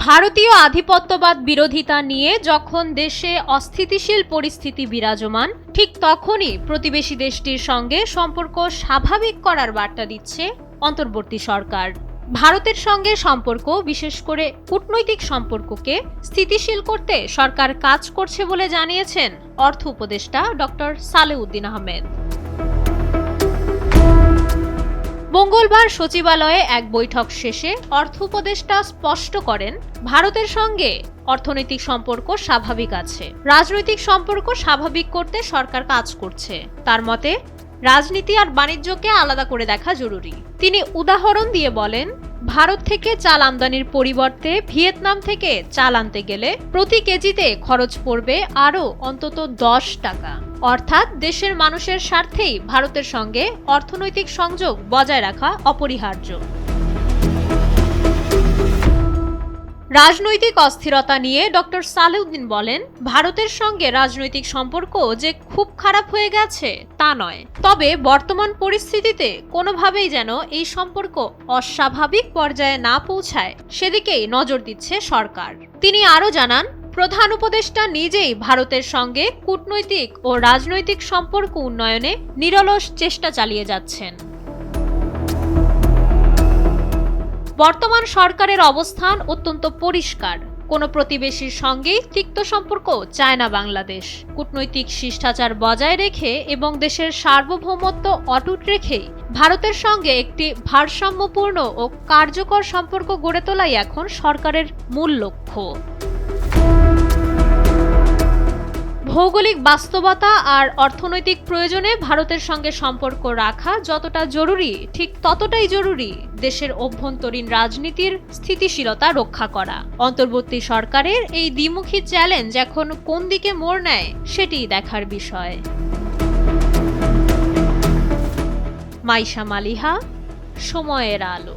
ভারতীয় আধিপত্যবাদ বিরোধিতা নিয়ে যখন দেশে অস্থিতিশীল পরিস্থিতি বিরাজমান, ঠিক তখনই প্রতিবেশী দেশটির সঙ্গে সম্পর্ক স্বাভাবিক করার বার্তা দিচ্ছে অন্তর্বর্তী সরকার। ভারতের সঙ্গে সম্পর্ক, বিশেষ করে কূটনৈতিক সম্পর্ককে স্থিতিশীল করতে সরকার কাজ করছে বলে জানিয়েছেন অর্থ উপদেষ্টা ডক্টর সালেউদ্দিন আহমেদ। মঙ্গলবার সচিবালয়ে এক বৈঠক শেষে অর্থ উপদেষ্টা স্পষ্ট করেন, ভারতের সঙ্গে অর্থনৈতিক সম্পর্ক স্বাভাবিক আছে, রাজনৈতিক সম্পর্ক স্বাভাবিক করতে সরকার কাজ করছে। তার মতে রাজনীতি আর বাণিজ্যকে আলাদা করে দেখা জরুরি। তিনি উদাহরণ দিয়ে বলেন, ভারত থেকে চাল আমদানির পরিবর্তে ভিয়েতনাম থেকে চাল আনতে গেলে প্রতি কেজিতে খরচ পড়বে আরও অন্তত 10 টাকা। অর্থাৎ দেশের মানুষের স্বার্থেই ভারতের সঙ্গে অর্থনৈতিক সংযোগ বজায় রাখা অপরিহার্য। রাজনৈতিক অস্থিরতা নিয়ে ডক্টর সালেউদ্দিন বলেন, ভারতের সঙ্গে রাজনৈতিক সম্পর্ক যে খুব খারাপ হয়ে গেছে তা নয়, তবে বর্তমান পরিস্থিতিতে কোনোভাবেই যেন এই সম্পর্ক অস্বাভাবিক পর্যায়ে না পৌঁছায় সেদিকেই নজর দিচ্ছে সরকার। তিনি আরও জানান, প্রধান উপদেষ্টা নিজেই ভারতের সঙ্গে কূটনৈতিক ও রাজনৈতিক সম্পর্ক উন্নয়নে নিরলস চেষ্টা চালিয়ে যাচ্ছেন। বর্তমান সরকারের অবস্থান অত্যন্ত পরিষ্কার। কোনো প্রতিবেশীর সঙ্গেই তিক্ত সম্পর্ক চায় না বাংলাদেশ। কূটনৈতিক শিষ্টাচার বজায় রেখে এবং দেশের সার্বভৌমত্ব অটুট রেখেই ভারতের সঙ্গে একটি ভারসাম্যপূর্ণ ও কার্যকর সম্পর্ক গড়ে তোলাই এখন সরকারের মূল লক্ষ্য। ভৌগোলিক বাস্তবতা আর অর্থনৈতিক প্রয়োজনে ভারতের সঙ্গে সম্পর্ক রাখা যতটা জরুরি, ঠিক ততটাই জরুরি দেশের অভ্যন্তরীণ রাজনীতির স্থিতিশীলতা রক্ষা করা। অন্তর্বর্তী সরকারের এই দ্বিমুখী চ্যালেঞ্জ এখন কোন দিকে মোড় নেয় সেটিই দেখার বিষয়। মাইশা মালিহা, সময়ের আলো।